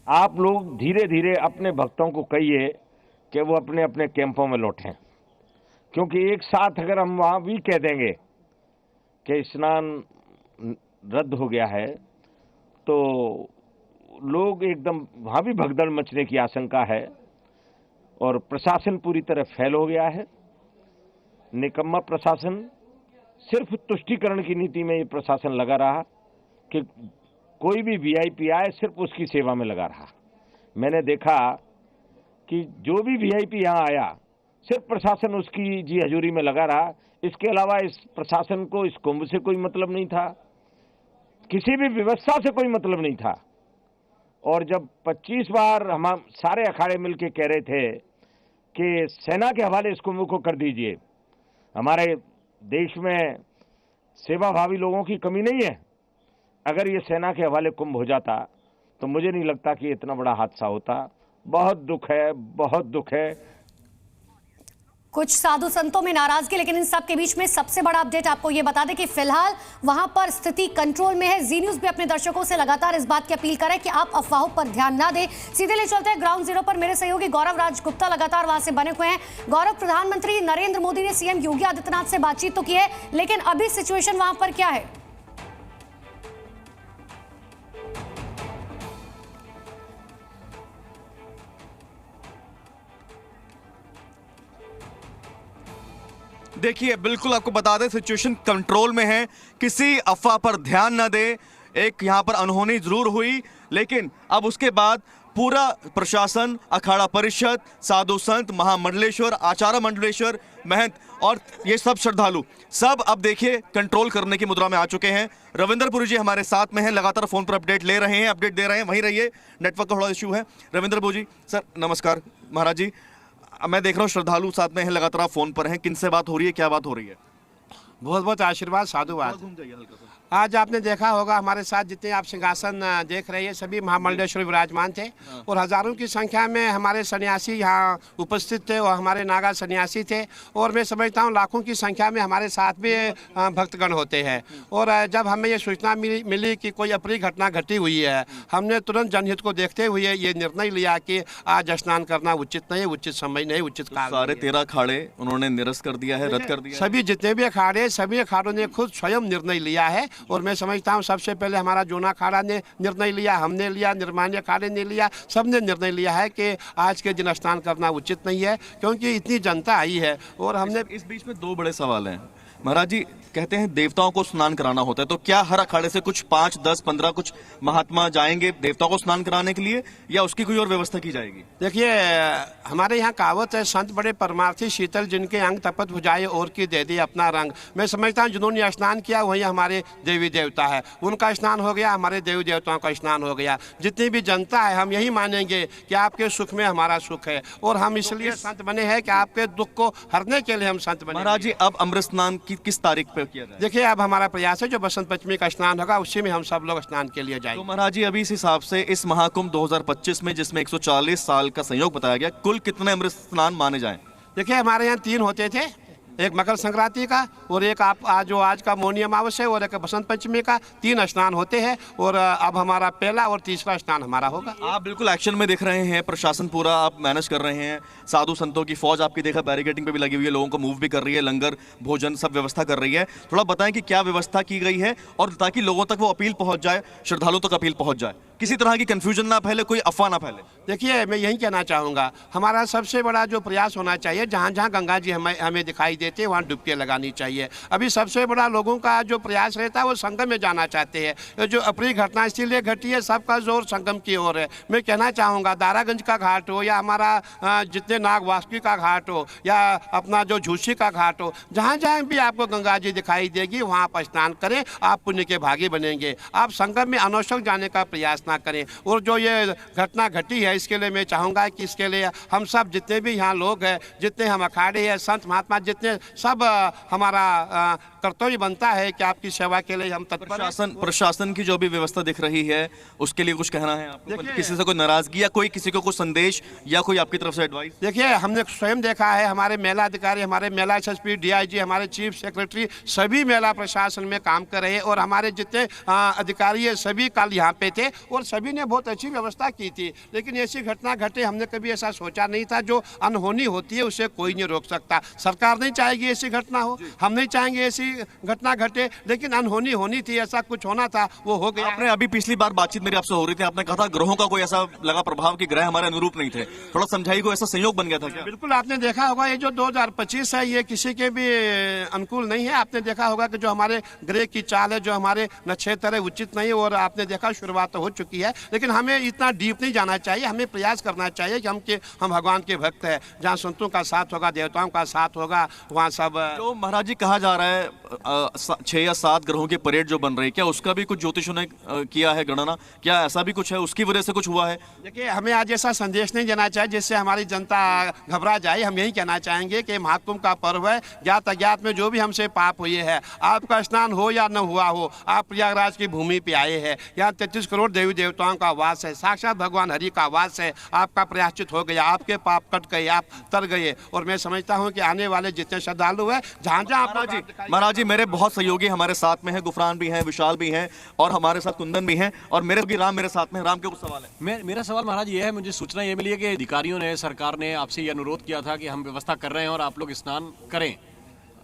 आप लोग धीरे धीरे अपने भक्तों को कहिए कि वो अपने अपने कैंपों में लौटें, क्योंकि एक साथ अगर हम वहां भी कह देंगे कि स्नान रद्द हो गया है तो लोग एकदम वहां भी भगदड़ मचने की आशंका है। और प्रशासन पूरी तरह फेल हो गया है, निकम्मा प्रशासन। सिर्फ तुष्टीकरण की नीति में ये प्रशासन लगा रहा कि कोई भी वीआईपी आए सिर्फ उसकी सेवा में लगा रहा। मैंने देखा कि जो भी वीआईपी यहां आया सिर्फ प्रशासन उसकी जी हजूरी में लगा रहा। इसके अलावा इस प्रशासन को इस कुंभ से कोई मतलब नहीं था, किसी भी व्यवस्था से कोई मतलब नहीं था। और जब 25 बार हम सारे अखाड़े मिलकर कह रहे थे कि सेना के हवाले इस कुंभ को कर दीजिए, हमारे देश में सेवाभावी लोगों की कमी नहीं है, अगर ये सेना के हवाले कुंभ हो जाता तो मुझे नहीं लगता कि इतना बड़ा हादसा होता। बहुत दुख है, बहुत दुख है। कुछ साधु संतों में नाराजगी, लेकिन इन सब के बीच में सबसे बड़ा अपडेट आपको यह बता दें कि फिलहाल वहां पर स्थिति कंट्रोल में है। जी न्यूज भी अपने दर्शकों से लगातार इस बात की अपील करे कि आप अफवाहों पर ध्यान ना दें। सीधे ले चलते हैं ग्राउंड जीरो पर। मेरे सहयोगी गौरव राजगुप्ता लगातार वहां से बने हुए हैं। गौरव, प्रधानमंत्री नरेंद्र मोदी ने सीएम योगी आदित्यनाथ से बातचीत तो की है, लेकिन अभी सिचुएशन वहां पर क्या है? देखिए, बिल्कुल आपको बता दें सिचुएशन कंट्रोल में है, किसी अफवाह पर ध्यान न दे। एक यहाँ पर अनहोनी जरूर हुई, लेकिन अब उसके बाद पूरा प्रशासन, अखाड़ा परिषद, साधु संत, महामंडलेश्वर, आचार्य मंडलेश्वर, महंत और ये सब श्रद्धालु सब अब देखिए कंट्रोल करने की मुद्रा में आ चुके हैं। रविंद्रपुरी जी हमारे साथ में हैं, लगातार फोन पर अपडेट ले रहे हैं, अपडेट दे रहे हैं। वहीं रहिए, नेटवर्क का थोड़ा इशू है। रविंद्रपुरी जी सर नमस्कार। महाराज जी, मैं देख रहा हूँ श्रद्धालु साथ में हैं, लगातार आप फोन पर हैं, किनसे बात हो रही है, क्या बात हो रही है? बहुत बहुत आशीर्वाद, साधुवाद। आज आपने देखा होगा हमारे साथ जितने आप सिंहासन देख रहे हैं सभी महामंडलेश्वर विराजमान थे और हजारों की संख्या में हमारे सन्यासी यहाँ उपस्थित थे और हमारे नागा सन्यासी थे। और मैं समझता हूँ लाखों की संख्या में हमारे साथ भी भक्तगण होते हैं। और जब हमें ये सूचना मिली कि कोई अप्रिय घटना घटी हुई है, हमने तुरंत जनहित को देखते हुए ये निर्णय लिया कि आज स्नान करना उचित नहीं, उचित समय नहीं, उचित काल। सारे 13 अखाड़े उन्होंने निरस्त कर दिया है, रद्द कर दिया। सभी जितने भी अखाड़े, सभी अखाड़ों ने खुद स्वयं निर्णय लिया है। और मैं समझता हूं सबसे पहले हमारा जूना अखाड़ा ने निर्णय लिया, हमने लिया, निर्माणी अखाड़े ने लिया, सबने निर्णय लिया है कि आज के दिन स्नान करना उचित नहीं है, क्योंकि इतनी जनता आई है। और हमने इस बीच में 2 बड़े सवाल हैं महाराज जी। कहते हैं देवताओं को स्नान कराना होता है, तो क्या हर अखाड़े से कुछ 5, 10, 15 कुछ महात्मा जाएंगे देवताओं को स्नान कराने के लिए, या उसकी कोई और व्यवस्था की जाएगी? देखिए, हमारे यहाँ कहावत है, संत बड़े परमार्थी शीतल, जिनके अंग तपत भुजाए और की दे दी अपना रंग। मैं समझता हूँ जिन्होंने स्नान किया वही हमारे देवी देवता है, उनका स्नान हो गया, हमारे देवी देवताओं का स्नान हो गया। जितनी भी जनता है हम यही मानेंगे कि आपके सुख में हमारा सुख है, और हम इसलिए संत बने हैं कि आपके दुख को हरने के लिए हम संत बने। महाराज जी, अब अमृत स्नान की किस तारीख पे किया जाए? देखिए, अब हमारा प्रयास है जो बसंत पंचमी का स्नान होगा उसी में हम सब लोग स्नान के लिए जाएंगे। तो महाराज जी, अभी इस हिसाब से इस महाकुंभ 2025 में, जिसमें 140 साल का संयोग बताया गया, कुल कितने अमृत स्नान माने जाएं? देखिए, हमारे यहाँ 3 होते थे, एक मकर संक्रांति का और एक आज का मौनी अमावस्या और एक बसंत पंचमी का। 3 स्नान होते हैं और अब हमारा पहला और तीसरा स्नान हमारा होगा। आप बिल्कुल एक्शन में दिख रहे हैं, प्रशासन पूरा आप मैनेज कर रहे हैं, साधु संतों की फौज आपकी देखा बैरिकेडिंग पे भी लगी हुई है, लोगों को मूव भी कर रही है, लंगर भोजन सब व्यवस्था कर रही है। थोड़ा बताएं कि क्या व्यवस्था की गई है, और ताकि लोगों तक वो अपील पहुंच जाए, श्रद्धालुओं तक अपील पहुंच जाए, किसी तरह की कंफ्यूजन ना फैले, कोई अफवाह ना फैले। देखिए, मैं यही कहना चाहूँगा, हमारा सबसे बड़ा जो प्रयास होना चाहिए, जहाँ जहाँ गंगा जी हमें दिखाई देते हैं वहाँ डुबकियाँ लगानी चाहिए। अभी सबसे बड़ा लोगों का जो प्रयास रहता है वो संगम में जाना चाहते हैं। जो अप्रिय घटना इसीलिए घटी है, सबका जोर संगम की ओर है। मैं कहना चाहूँगा, दारागंज का घाट हो या हमारा जितने नाग वासुकी का घाट हो या अपना जो झूसी का घाट हो, जहाँ जहाँ भी आपको गंगा जी दिखाई देगी वहाँ आप स्नान करें, आप पुण्य के भागी बनेंगे। आप संगम में अनावश्यक जाने का प्रयास ना करें। और जो ये घटना घटी है इसके लिए मैं चाहूँगा कि इसके लिए हम सब जितने भी यहाँ लोग हैं, जितने हम अखाड़े हैं, संत महात्मा जितने, सब हमारा कर्तव्य बनता है कि आपकी सेवा के लिए हम तत्पर। प्रशासन की जो भी व्यवस्था दिख रही है उसके लिए कुछ कहना है आपको? किसी से कोई नाराजगी या कोई किसी को कुछ संदेश या कोई आपकी तरफ से एडवाइस? देखिए, हमने स्वयं देखा है, हमारे मेला अधिकारी, हमारे मेला एसएसपी, डीआईजी, हमारे चीफ सेक्रेटरी सभी मेला प्रशासन में काम कर रहे हैं और हमारे जितने अधिकारी है सभी कल यहाँ पे थे और सभी ने बहुत अच्छी व्यवस्था की थी। लेकिन ऐसी घटना घटे हमने कभी ऐसा सोचा नहीं था। जो अनहोनी होती है उसे कोई नहीं रोक सकता। सरकार नहीं चाहेगी ऐसी घटना हो, हम नहीं चाहेंगे ऐसी घटना घटे, लेकिन अनहोनी होनी थी, ऐसा कुछ होना था, वो हो गया। आपने अभी पिछली बार बातचीत मेरी आपसे हो रही थी, आपने कहा था ग्रहों का कोई ऐसा लगा प्रभाव कि ग्रह हमारे अनुरूप नहीं थे, थोड़ा समझाइए, कोई ऐसा संयोग बन गया था क्या? बिल्कुल, आपने देखा होगा ये जो 2025 है ये किसी के भी अनुकूल नहीं है। आपने देखा होगा कि जो हमारे ग्रह की चाल है, जो हमारे नक्षत्र है, उचित नहीं, और आपने देखा शुरुआत तो हो चुकी है। लेकिन हमें इतना डीप नहीं जाना चाहिए, हमें प्रयास करना चाहिए कि हम भगवान के भक्त हैं। जहाँ संतों का साथ होगा, देवताओं का साथ होगा, वहाँ सब। तो महाराज जी कहा जा रहा है 6 या 7 ग्रहों की परेड जो बन रही है, क्या उसका भी कुछ ज्योतिषों ने किया है गणना? क्या ऐसा भी कुछ है, उसकी वजह से कुछ हुआ है? देखिए, हमें आज ऐसा संदेश नहीं देना चाहिए जिससे हमारी जनता घबरा जाए। हम यही कहना चाहेंगे कि महाकुंभ का पर्व है, ज्ञात अज्ञात में जो भी हमसे पाप हुए हैं, आपका स्नान हो या न हुआ हो, आप प्रयागराज की भूमि पे आए हैं। यहाँ 33 करोड़ देवी देवताओं का वास है, साक्षात भगवान हरि का वास है। आपका प्रायश्चित हो गया, आपके पाप कट गए, आप तर गए। और मैं समझता हूँ कि आने वाले जितने श्रद्धालु हैं, जहाँ महाराज जी मेरे बहुत सहयोगी हमारे साथ में हैं, गुफरान भी हैं, विशाल भी हैं, और हमारे साथ कुंदन भी हैं, और मेरे भी राम मेरे साथ में। राम के कुछ सवाल है? मेरा सवाल महाराज ये है, मुझे सूचना ये मिली है कि अधिकारियों ने, सरकार ने आपसे ये अनुरोध किया था कि हम व्यवस्था कर रहे हैं और आप लोग स्नान करें।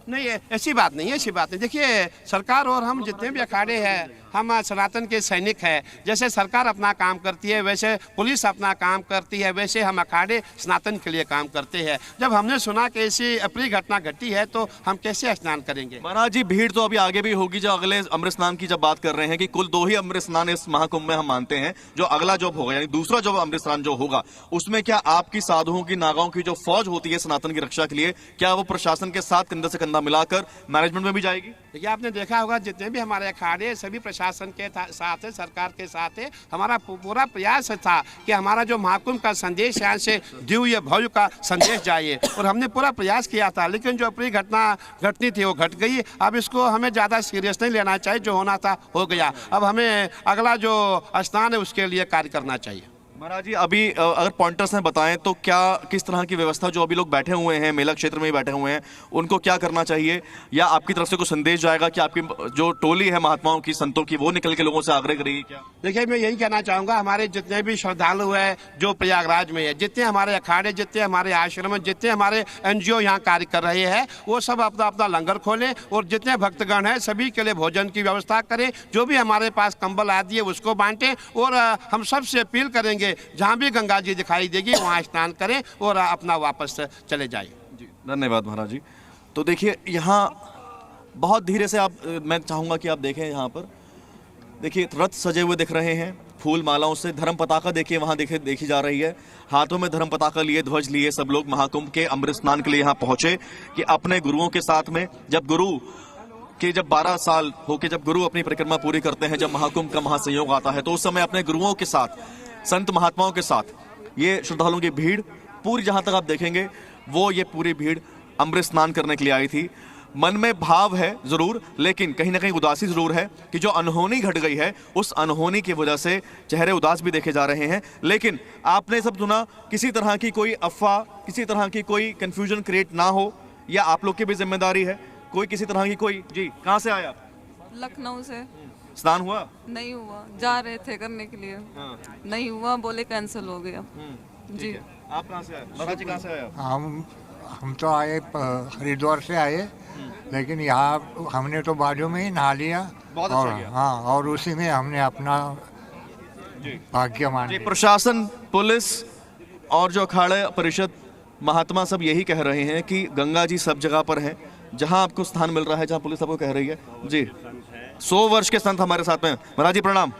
नहीं, ऐसी बात नहीं है, ऐसी बात नहीं। देखिए, सरकार और हम जितने भी अखाड़े हैं, हम सनातन के सैनिक हैं। जैसे सरकार अपना काम करती है, वैसे पुलिस अपना काम करती है, वैसे हम अखाड़े सनातन के लिए काम करते हैं। जब हमने सुना कि ऐसी अप्रिय घटना घटी है तो हम कैसे स्नान करेंगे? महाराज जी, भीड़ तो अभी आगे भी होगी। जो अगले अमृत स्नान की जब बात कर रहे हैं कि कुल 2 ही अमृत स्नान इस महाकुंभ में हम मानते हैं, जो अगला जब होगा यानी दूसरा जो अमृत स्नान जो होगा, उसमें क्या आपकी साधुओं की, नागाओं की जो फौज होती है सनातन की रक्षा के लिए, क्या वो प्रशासन के साथ कंधे से कंधा मिलाकर मैनेजमेंट में भी जाएगी? देखिए, आपने देखा होगा जितने भी हमारे अखाड़े सभी प्रशासन के साथ है, सरकार के साथ है। हमारा पूरा प्रयास था कि हमारा जो महाकुंभ का संदेश यहाँ से दिव्य भव्य का संदेश जाए, और हमने पूरा प्रयास किया था। लेकिन जो अप्रिय घटना घटनी थी वो घट गई। अब इसको हमें ज़्यादा सीरियस नहीं लेना चाहिए, जो होना था हो गया। अब हमें अगला जो स्नान है उसके लिए कार्य करना चाहिए। महाराज जी, अभी अगर पॉइंटर्स में बताएं तो क्या, किस तरह की व्यवस्था, जो अभी लोग बैठे हुए हैं मेला क्षेत्र में ही बैठे हुए हैं, उनको क्या करना चाहिए, या आपकी तरफ से कुछ संदेश जाएगा कि आपकी जो टोली है महात्माओं की, संतों की, वो निकल के लोगों से आग्रह करेगी क्या? देखिए, मैं यही कहना चाहूँगा, हमारे जितने भी श्रद्धालु हैं जो प्रयागराज में है, जितने हमारे अखाड़े, जितने हमारे आश्रम, जितने हमारे NGO यहाँ कार्य कर रहे हैं, वो सब अपना अपना लंगर खोलें, और जितने भक्तगण हैं सभी के लिए भोजन की व्यवस्था करें। जो भी हमारे पास कंबल आदि है उसको बांटें, और हम सबसे अपील करेंगे जहाँ भी गंगा जी दिखाई देगी वहाँ स्नान करें और अपना वापस चले जाए। जी, धन्यवाद महाराज जी। तो देखिए, यहाँ बहुत धीरे से मैं चाहूँगा कि आप देखें, यहाँ पर देखिए रथ सजे हुए दिख रहे हैं फूल मालाओं से। धर्म पताका देखिए वहाँ देखी जा रही है, हाथों में धर्म पताका लिए, ध्वज लिए सब लोग महाकुंभ के अमृत स्नान के लिए यहाँ पहुंचे कि अपने गुरुओं के साथ में, जब 12 साल होके जब गुरु अपनी परिक्रमा पूरी करते हैं, जब महाकुंभ का महासंयोग आता है, तो उस समय अपने गुरुओं के साथ, संत महात्माओं के साथ ये श्रद्धालुओं की भीड़ पूरी, जहां तक आप देखेंगे वो ये पूरी भीड़ अमृत स्नान करने के लिए आई थी। मन में भाव है जरूर, लेकिन कहीं ना कहीं उदासी जरूर है कि जो अनहोनी घट गई है, उस अनहोनी की वजह से चेहरे उदास भी देखे जा रहे हैं। लेकिन आपने सब सुना, किसी तरह की कोई अफवाह, किसी तरह की कोई कंफ्यूजन क्रिएट ना हो, या आप लोग की भी जिम्मेदारी है, कोई किसी तरह की कोई। जी, कहाँ से आए आप? लखनऊ से। स्नान हुआ? नहीं हुआ, जा रहे थे करने के लिए। नहीं हुआ, बोले कैंसिल हो गया। जी, आप कहाँ से आए? महाराज जी कहाँ से आए? हम तो आए हरिद्वार से आए, लेकिन यहाँ हमने तो बाजू में ही नहा लिया। बहुत अच्छा और किया। हाँ, और उसी में हमने अपना भाग्य मान लिया। प्रशासन, पुलिस और जो अखाड़ा परिषद, महात्मा सब यही कह रहे हैं कि गंगा जी सब जगह पर हैं, जहां आपको स्थान मिल रहा है, जहां पुलिस आपको कह रही है। जी, 100 वर्ष के संत हमारे साथ में। महाराज जी प्रणाम।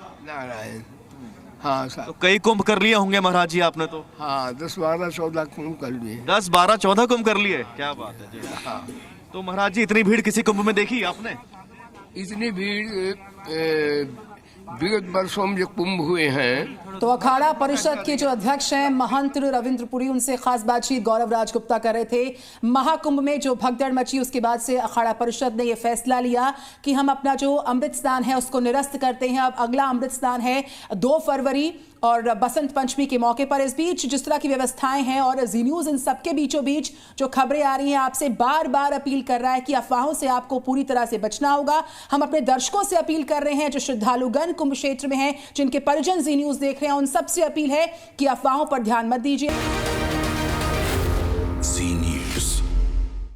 हाँ तो कई कुंभ कर लिए होंगे महाराज जी आपने तो? हाँ, 10, 12, 14 कुंभ कर लिए। 10, 12, 14 कुंभ कर लिए, क्या बात है जी। हाँ। तो महाराज जी, इतनी भीड़ किसी कुंभ में देखी आपने? इतनी भीड़ विगत वर्षों में जो कुंभ हुए हैं तो अखाड़ा परिषद के जो अध्यक्ष हैं महंत रविंद्रपुरी, उनसे खास बातचीत गौरव राज गुप्ता कर रहे थे। महाकुंभ में जो भगदड़ मची उसके बाद से अखाड़ा परिषद ने यह फैसला लिया कि हम अपना जो अमृत स्नान है उसको निरस्त करते हैं। अब अगला अमृत स्नान है 2 फरवरी और बसंत पंचमी के मौके पर। इस बीच जिस तरह की व्यवस्थाएं हैं और जी न्यूज़ इन सबके बीचों बीच जो खबरें आ रही हैं, आपसे बार बार अपील कर रहा है कि अफवाहों से आपको पूरी तरह से बचना होगा। हम अपने दर्शकों से अपील कर रहे हैं जो श्रद्धालुगण कुंभ क्षेत्र में हैं, जिनके परिजन जी न्यूज़ देख रहे हैं, उन सबसे अपील है कि अफवाहों पर ध्यान मत दीजिए।